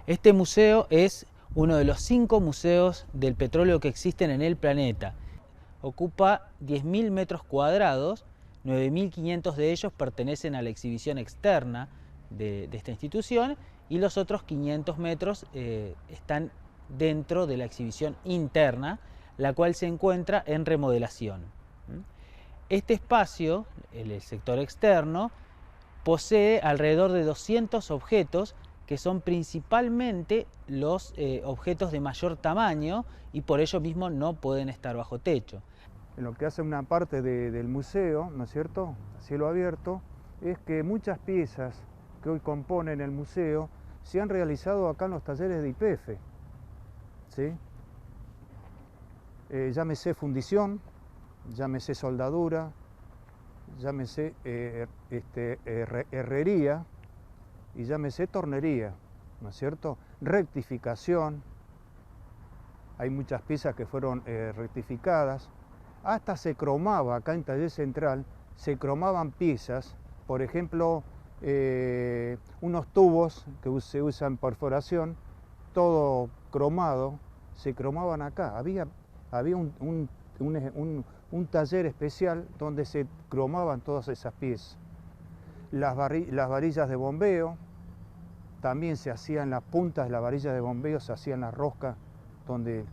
Este museo es uno de los 5 museos del petróleo que existen en el planeta. Ocupa 10.000 metros cuadrados, 9.500 de ellos pertenecen a la exhibición externa de esta institución y los otros 500 metros están dentro de la exhibición interna, la cual se encuentra en remodelación. Este espacio, el sector externo, posee alrededor de 200 objetos que son principalmente los objetos de mayor tamaño y por ello mismo no pueden estar bajo techo. En lo que hace una parte del museo, ¿no es cierto?, a cielo abierto, es que muchas piezas que hoy componen el museo se han realizado acá en los talleres de YPF, ¿sí? Llámese fundición, llámese soldadura, llámese herrería y llámese tornería, ¿no es cierto? Rectificación, hay muchas piezas que fueron rectificadas, hasta se cromaba acá en Taller Central, se cromaban piezas, por ejemplo, unos tubos que se usan en perforación, todo cromado, se cromaban acá. Había un taller especial donde se cromaban todas esas piezas. Las varillas de bombeo, también se hacían las puntas de la varilla de bombeo, se hacían las roscas, donde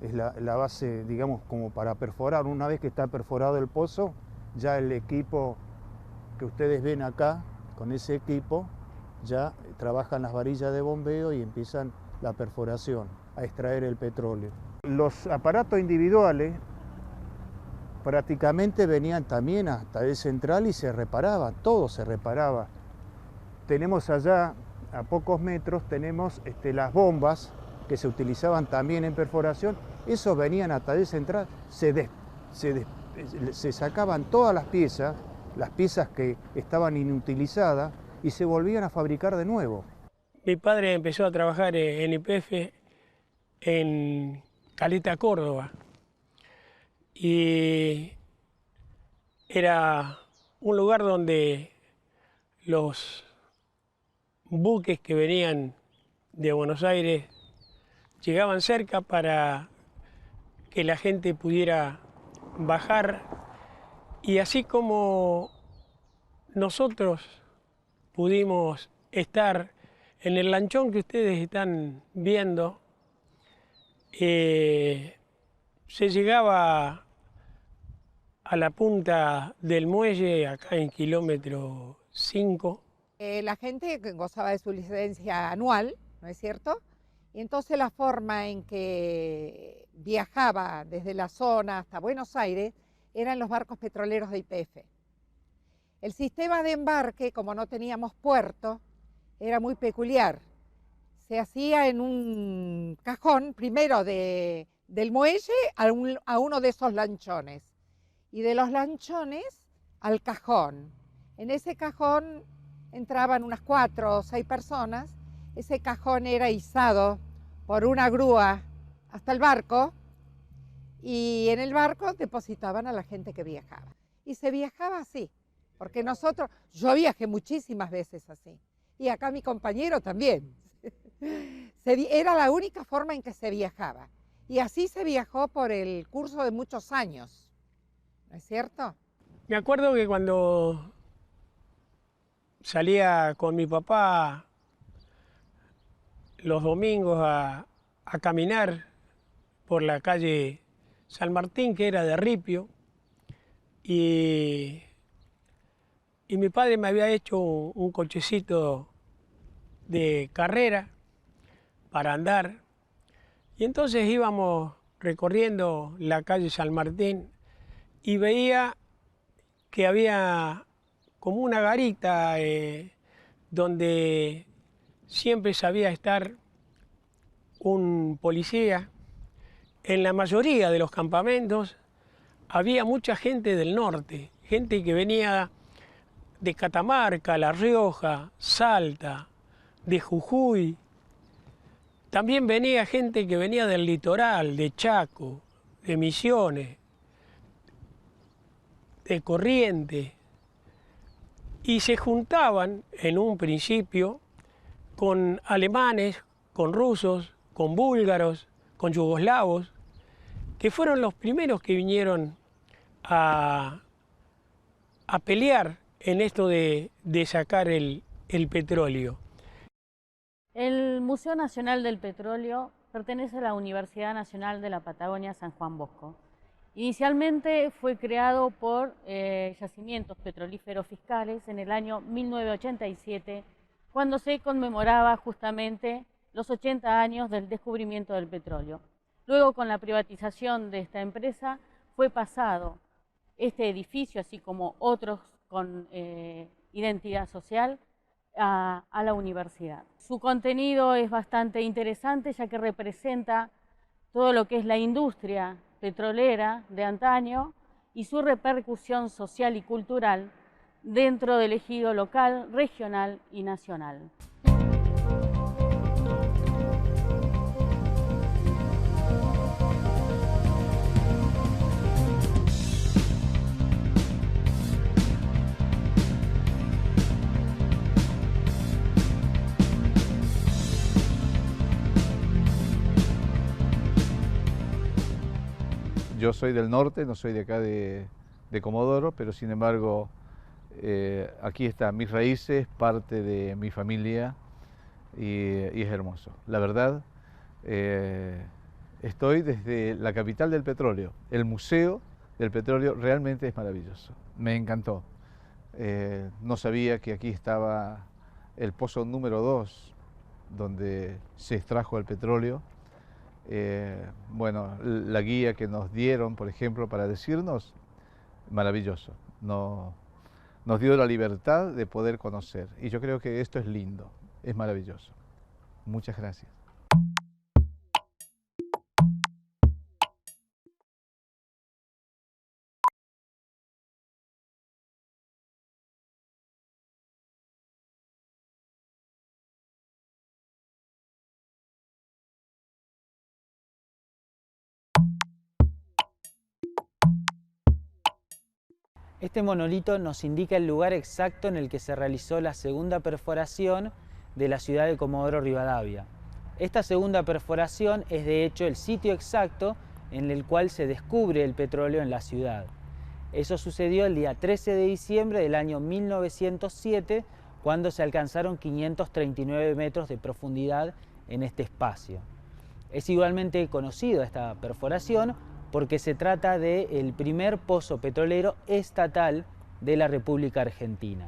es la base, digamos, como para perforar. Una vez que está perforado el pozo, ya el equipo que ustedes ven acá, con ese equipo, ya trabajan las varillas de bombeo y empiezan la perforación, a extraer el petróleo. Los aparatos individuales prácticamente venían también hasta el central y se reparaban, todo se reparaba. Tenemos allá, a pocos metros, tenemos las bombas que se utilizaban también en perforación. Esos venían a taller central, se sacaban todas las piezas que estaban inutilizadas y se volvían a fabricar de nuevo. Mi padre empezó a trabajar en YPF en Caleta, Córdoba, y era un lugar donde los buques que venían de Buenos Aires llegaban cerca para que la gente pudiera bajar, y así como nosotros pudimos estar en el lanchón que ustedes están viendo. Se llegaba a la punta del muelle, acá en kilómetro 5. La gente gozaba de su licencia anual, ¿no es cierto? Y entonces la forma en que viajaba desde la zona hasta Buenos Aires eran los barcos petroleros de YPF. El sistema de embarque, como no teníamos puerto, era muy peculiar. Se hacía en un cajón, primero del muelle a uno de esos lanchones, y de los lanchones al cajón. En ese cajón entraban unas 4 o 6 personas. Ese cajón era izado por una grúa hasta el barco, y en el barco depositaban a la gente que viajaba. Y se viajaba así, porque yo viajé muchísimas veces así, y acá mi compañero también. Era la única forma en que se viajaba, y así se viajó por el curso de muchos años, ¿no es cierto? Me acuerdo que cuando salía con mi papá los domingos a caminar por la calle San Martín, que era de ripio, y mi padre me había hecho un cochecito de carrera para andar, y entonces íbamos recorriendo la calle San Martín y veía que había como una garita donde siempre sabía estar un policía. En la mayoría de los campamentos había mucha gente del norte, gente que venía de Catamarca, La Rioja, Salta, de Jujuy. También venía gente que venía del litoral, de Chaco, de Misiones, de Corrientes, y se juntaban en un principio con alemanes, con rusos, con búlgaros, con yugoslavos, que fueron los primeros que vinieron a pelear en esto de sacar el petróleo. El Museo Nacional del Petróleo pertenece a la Universidad Nacional de la Patagonia San Juan Bosco. Inicialmente fue creado por Yacimientos Petrolíferos Fiscales en el año 1987, cuando se conmemoraba justamente los 80 años del descubrimiento del petróleo. Luego, con la privatización de esta empresa, fue pasado este edificio, así como otros con identidad social, a la universidad. Su contenido es bastante interesante, ya que representa todo lo que es la industria petrolera de antaño y su repercusión social y cultural dentro del ejido local, regional y nacional. Yo soy del norte, no soy de acá de Comodoro, pero sin embargo aquí están mis raíces, parte de mi familia y es hermoso. La verdad, estoy desde la capital del petróleo. El Museo del Petróleo realmente es maravilloso. Me encantó. No sabía que aquí estaba el pozo número 2, donde se extrajo el petróleo. Bueno, la guía que nos dieron, por ejemplo, para decirnos, maravilloso. Nos dio la libertad de poder conocer. Y yo creo que esto es lindo, es maravilloso. Muchas gracias. Este monolito nos indica el lugar exacto en el que se realizó la segunda perforación de la ciudad de Comodoro Rivadavia. Esta segunda perforación es de hecho el sitio exacto en el cual se descubre el petróleo en la ciudad. Eso sucedió el día 13 de diciembre del año 1907, cuando se alcanzaron 539 metros de profundidad en este espacio. Es igualmente conocido esta perforación porque se trata del primer pozo petrolero estatal de la República Argentina.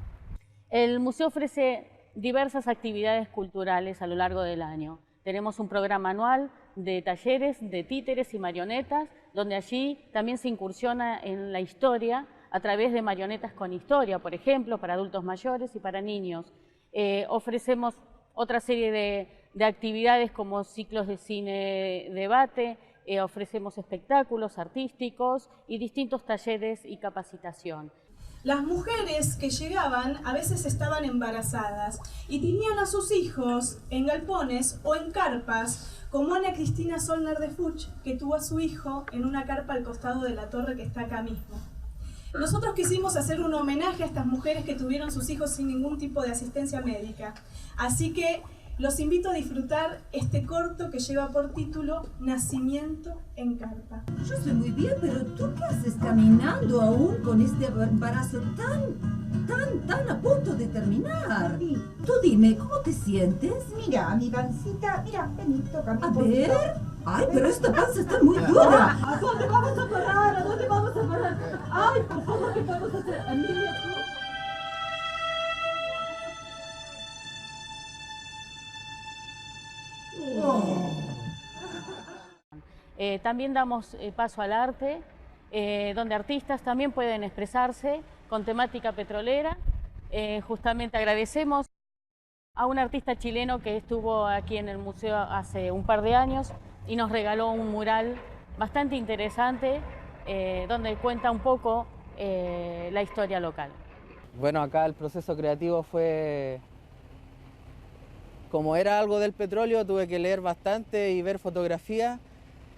El museo ofrece diversas actividades culturales a lo largo del año. Tenemos un programa anual de talleres de títeres y marionetas, donde allí también se incursiona en la historia a través de marionetas con historia, por ejemplo, para adultos mayores y para niños. Ofrecemos otra serie de actividades como ciclos de cine debate, ofrecemos espectáculos artísticos y distintos talleres y capacitación. Las mujeres que llegaban a veces estaban embarazadas y tenían a sus hijos en galpones o en carpas, como Ana Cristina Solner de Fuch, que tuvo a su hijo en una carpa al costado de la torre que está acá mismo. Nosotros quisimos hacer un homenaje a estas mujeres que tuvieron sus hijos sin ningún tipo de asistencia médica. Así que los invito a disfrutar este corto que lleva por título Nacimiento en carpa. Yo estoy muy bien, pero ¿tú qué haces caminando aún con este embarazo tan a punto de terminar? Sí. Tú dime, ¿cómo te sientes? Mira, mi pancita, mira, vení, tócame. A ver. Ay, pero esta panza está muy dura. ¿A dónde vamos a parar? ¿A dónde vamos a parar? Ay, por favor, ¿qué podemos hacer? Emilia, tú. También damos paso al arte, donde artistas también pueden expresarse con temática petrolera. Justamente agradecemos a un artista chileno que estuvo aquí en el museo hace un par de años y nos regaló un mural bastante interesante donde cuenta un poco la historia local. Bueno, acá el proceso creativo fue... Como era algo del petróleo, tuve que leer bastante y ver fotografías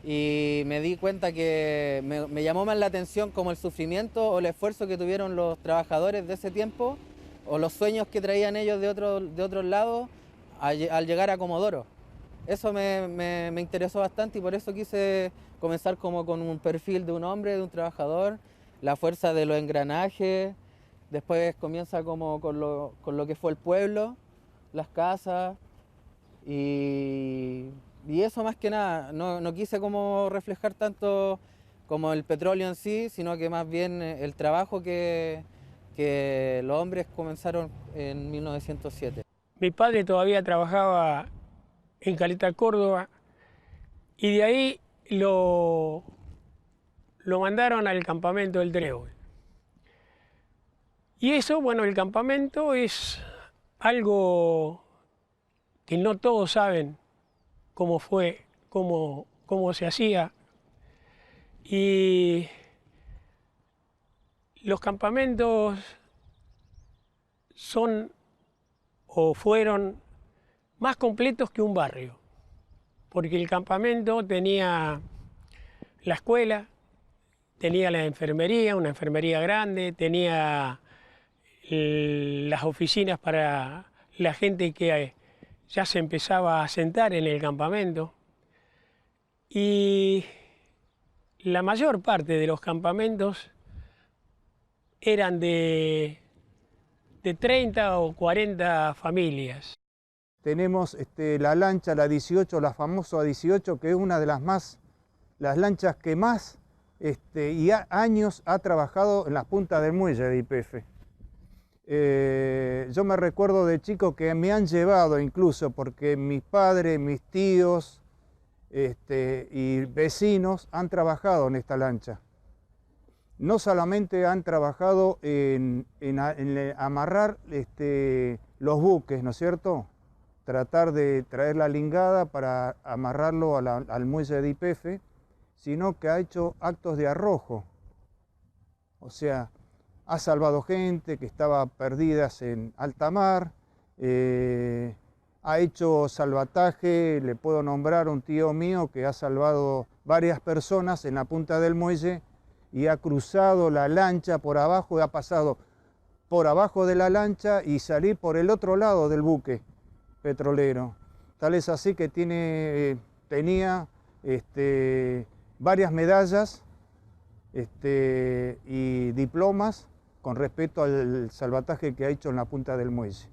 y me di cuenta que me llamó más la atención como el sufrimiento o el esfuerzo que tuvieron los trabajadores de ese tiempo o los sueños que traían ellos de otros lados al llegar a Comodoro. Eso me interesó bastante y por eso quise comenzar como con un perfil de un hombre, de un trabajador, la fuerza de los engranajes, después comienza como con lo que fue el pueblo, las casas y eso más que nada. No quise como reflejar tanto como el petróleo en sí, sino que más bien el trabajo que los hombres comenzaron en 1907. Mi padre todavía trabajaba en Caleta, Córdoba, y de ahí lo mandaron al campamento del Trébol. Y eso, bueno, el campamento es algo que no todos saben cómo fue, cómo se hacía. Y los campamentos son o fueron más completos que un barrio, porque el campamento tenía la escuela, tenía la enfermería, una enfermería grande, tenía las oficinas para la gente que ya se empezaba a sentar en el campamento, y la mayor parte de los campamentos eran de 30 o 40 familias. Tenemos la lancha, la 18, la famosa 18, que es una de las lanchas que más años ha trabajado en las puntas del muelle de YPF. Yo me recuerdo de chico que me han llevado incluso porque mis padres, mis tíos y vecinos han trabajado en esta lancha. No solamente han trabajado en amarrar los buques, ¿no es cierto? Tratar de traer la lingada para amarrarlo al muelle de YPF, sino que ha hecho actos de arrojo. O sea, ha salvado gente que estaba perdida en alta mar, ha hecho salvataje, le puedo nombrar a un tío mío que ha salvado varias personas en la punta del muelle y ha cruzado la lancha por abajo, ha pasado por abajo de la lancha y salir por el otro lado del buque petrolero. Tal es así que tenía varias medallas y diplomas con respecto al salvataje que ha hecho en la punta del muelle.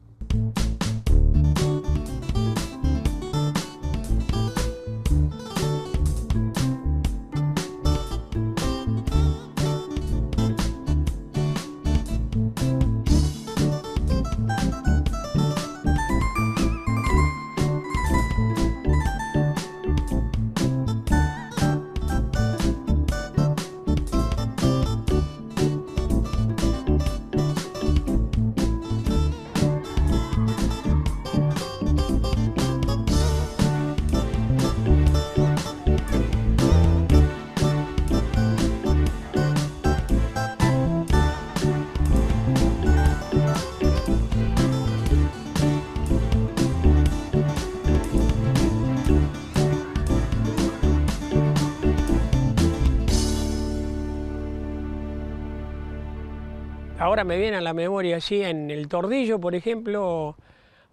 Ahora me viene a la memoria allí en el Tordillo, por ejemplo,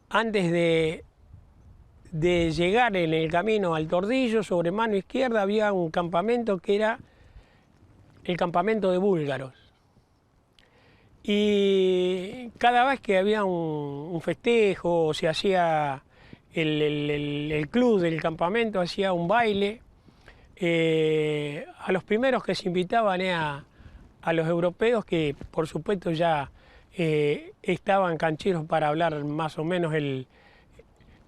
antes de llegar en el camino al Tordillo, sobre mano izquierda había un campamento que era el campamento de búlgaros. Y cada vez que había un festejo o se hacía el club del campamento, hacía un baile, a los primeros que se invitaban era a los europeos, que por supuesto ya estaban cancheros para hablar más o menos el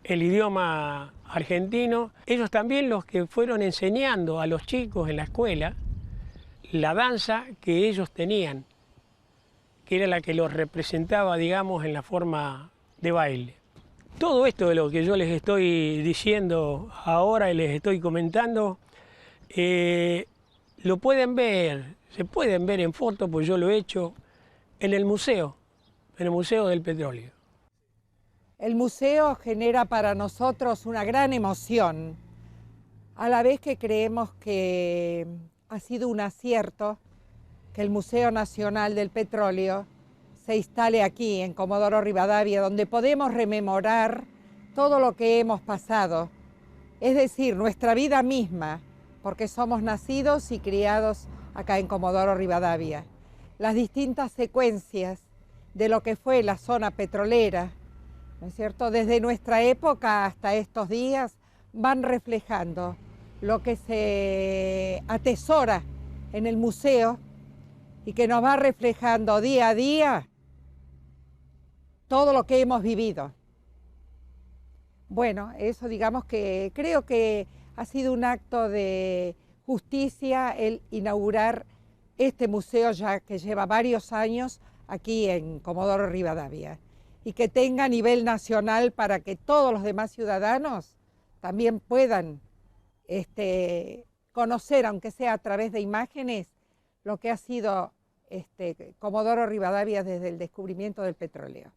idioma argentino. Ellos también los que fueron enseñando a los chicos en la escuela la danza que ellos tenían, que era la que los representaba, digamos, en la forma de baile. Todo esto de lo que yo les estoy diciendo ahora y les estoy comentando, lo pueden ver, se pueden ver en fotos, pues yo lo he hecho, en el Museo del Petróleo. El museo genera para nosotros una gran emoción, a la vez que creemos que ha sido un acierto que el Museo Nacional del Petróleo se instale aquí, en Comodoro Rivadavia, donde podemos rememorar todo lo que hemos pasado, es decir, nuestra vida misma, porque somos nacidos y criados acá en Comodoro Rivadavia. Las distintas secuencias de lo que fue la zona petrolera, ¿no es cierto?, desde nuestra época hasta estos días, van reflejando lo que se atesora en el museo y que nos va reflejando día a día todo lo que hemos vivido. Bueno, eso digamos que creo que ha sido un acto de justicia el inaugurar este museo ya que lleva varios años aquí en Comodoro Rivadavia y que tenga a nivel nacional para que todos los demás ciudadanos también puedan conocer, aunque sea a través de imágenes, lo que ha sido Comodoro Rivadavia desde el descubrimiento del petróleo.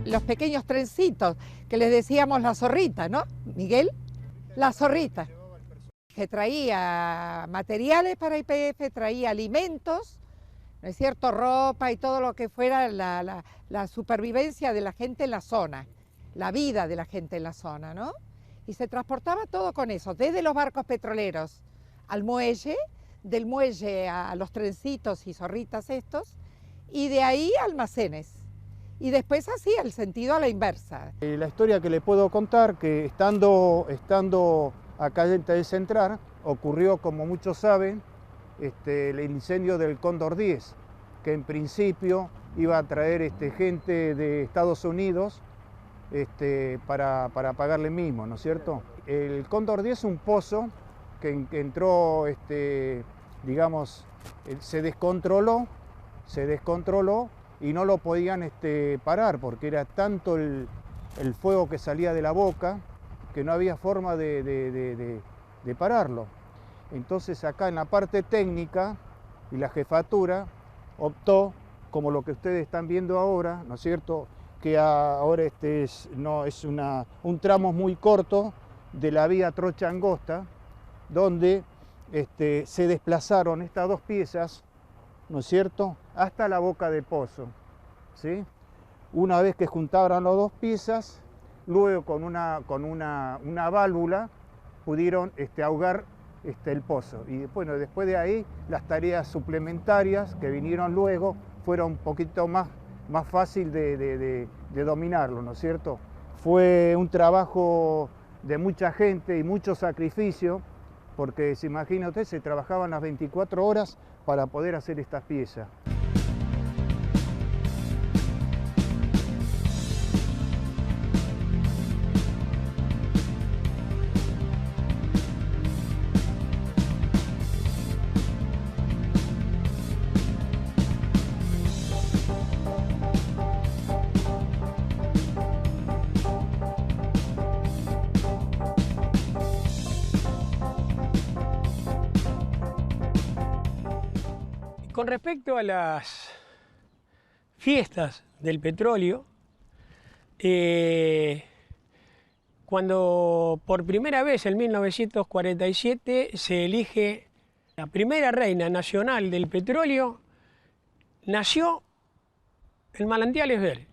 Los pequeños trencitos que les decíamos la zorrita, ¿no, Miguel? La zorrita, que traía materiales para YPF, traía alimentos, ¿no es cierto?, ropa y todo lo que fuera la supervivencia de la gente en la zona, la vida de la gente en la zona, ¿no? Y se transportaba todo con eso, desde los barcos petroleros al muelle, del muelle a los trencitos y zorritas estos, y de ahí a almacenes. Y después así, el sentido a la inversa. La historia que le puedo contar, que estando acá en el Central, ocurrió, como muchos saben, el incendio del Cóndor 10, que en principio iba a traer gente de Estados Unidos para pagarle mimo, ¿no es cierto? El Cóndor 10 es un pozo que entró, digamos, se descontroló y no lo podían parar porque era tanto el fuego que salía de la boca que no había forma de pararlo. Entonces acá en la parte técnica y la jefatura optó, como lo que ustedes están viendo ahora, ¿no es cierto?, que ahora es un tramo muy corto de la vía Trocha Angosta, donde se desplazaron estas dos piezas, ¿no es cierto?, hasta la boca del pozo, ¿sí? Una vez que juntaron las dos piezas, luego con una válvula pudieron ahogar el pozo. Y bueno, después de ahí las tareas suplementarias que vinieron luego fueron un poquito más fácil de dominarlo, ¿no es cierto? Fue un trabajo de mucha gente y mucho sacrificio, porque se imagina usted, se trabajaban las 24 horas para poder hacer estas piezas. Con respecto a las fiestas del petróleo, cuando por primera vez en 1947 se elige la primera reina nacional del petróleo, nació en Manantiales Verdes,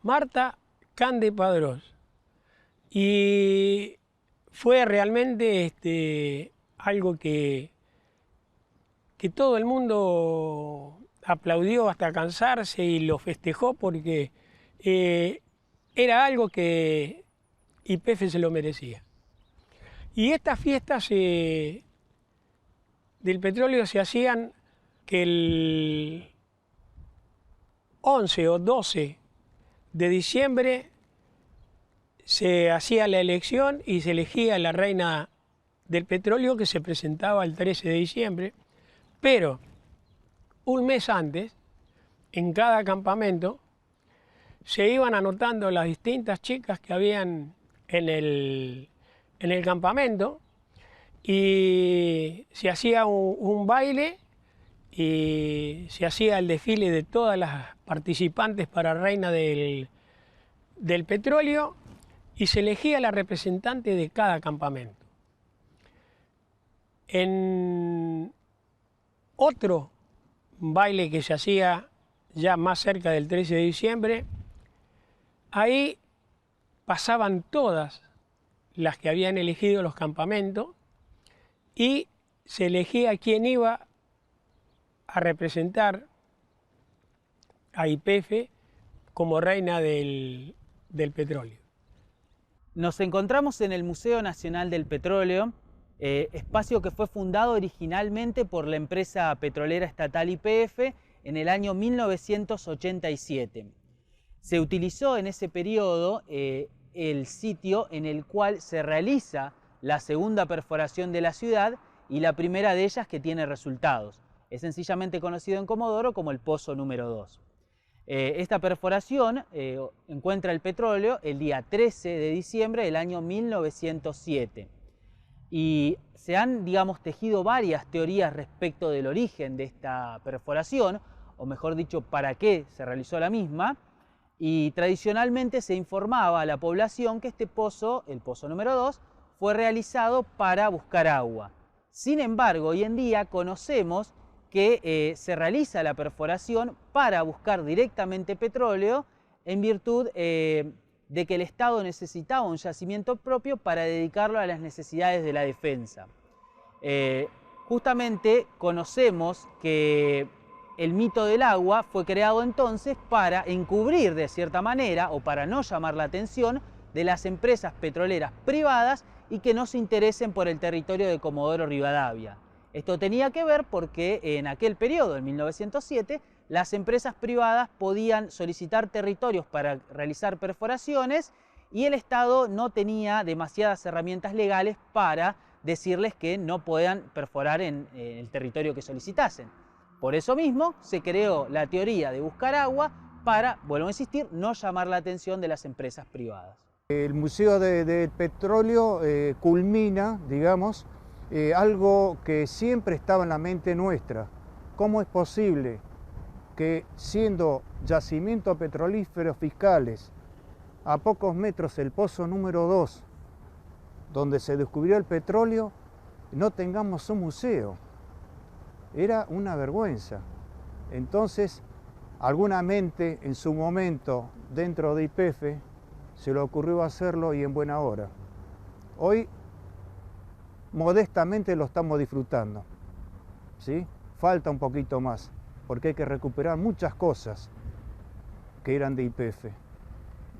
Marta Cande Padrós. Y fue realmente algo que todo el mundo aplaudió hasta cansarse y lo festejó porque era algo que YPF se lo merecía. Y estas fiestas del petróleo se hacían que el 11 o 12 de diciembre se hacía la elección y se elegía la reina del petróleo, que se presentaba el 13 de diciembre. Pero un mes antes, en cada campamento, se iban anotando las distintas chicas que habían en el campamento y se hacía un baile y se hacía el desfile de todas las participantes para reina del petróleo y se elegía la representante de cada campamento. En otro baile que se hacía ya más cerca del 13 de diciembre, ahí pasaban todas las que habían elegido los campamentos y se elegía quién iba a representar a YPF como reina del petróleo. Nos encontramos en el Museo Nacional del Petróleo, espacio que fue fundado originalmente por la empresa petrolera estatal YPF en el año 1987. Se utilizó en ese periodo el sitio en el cual se realiza la segunda perforación de la ciudad y la primera de ellas que tiene resultados. Es sencillamente conocido en Comodoro como el Pozo número 2. Esta perforación encuentra el petróleo el día 13 de diciembre del año 1907. Y se han, tejido varias teorías respecto del origen de esta perforación, o mejor dicho, para qué se realizó la misma. Y tradicionalmente se informaba a la población que este pozo, el pozo número 2, fue realizado para buscar agua. Sin embargo, hoy en día conocemos que se realiza la perforación para buscar directamente petróleo en virtud de que el Estado necesitaba un yacimiento propio para dedicarlo a las necesidades de la defensa. Justamente conocemos que el mito del agua fue creado entonces para encubrir de cierta manera o para no llamar la atención de las empresas petroleras privadas y que no se interesen por el territorio de Comodoro Rivadavia. Esto tenía que ver porque en aquel periodo, en 1907, las empresas privadas podían solicitar territorios para realizar perforaciones y el Estado no tenía demasiadas herramientas legales para decirles que no puedan perforar en el territorio que solicitasen. Por eso mismo se creó la teoría de buscar agua para, vuelvo a insistir, no llamar la atención de las empresas privadas. El Museo del Petróleo culmina, digamos, algo que siempre estaba en la mente nuestra. ¿Cómo es posible que siendo yacimientos petrolíferos fiscales, a pocos metros el pozo número 2, donde se descubrió el petróleo, no tengamos un museo? Era una vergüenza. Entonces, alguna mente en su momento dentro de YPF se le ocurrió hacerlo y en buena hora. Hoy, modestamente lo estamos disfrutando, ¿sí? Falta un poquito más, porque hay que recuperar muchas cosas que eran de YPF.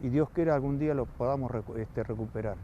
Y Dios quiera algún día lo podamos recuperar.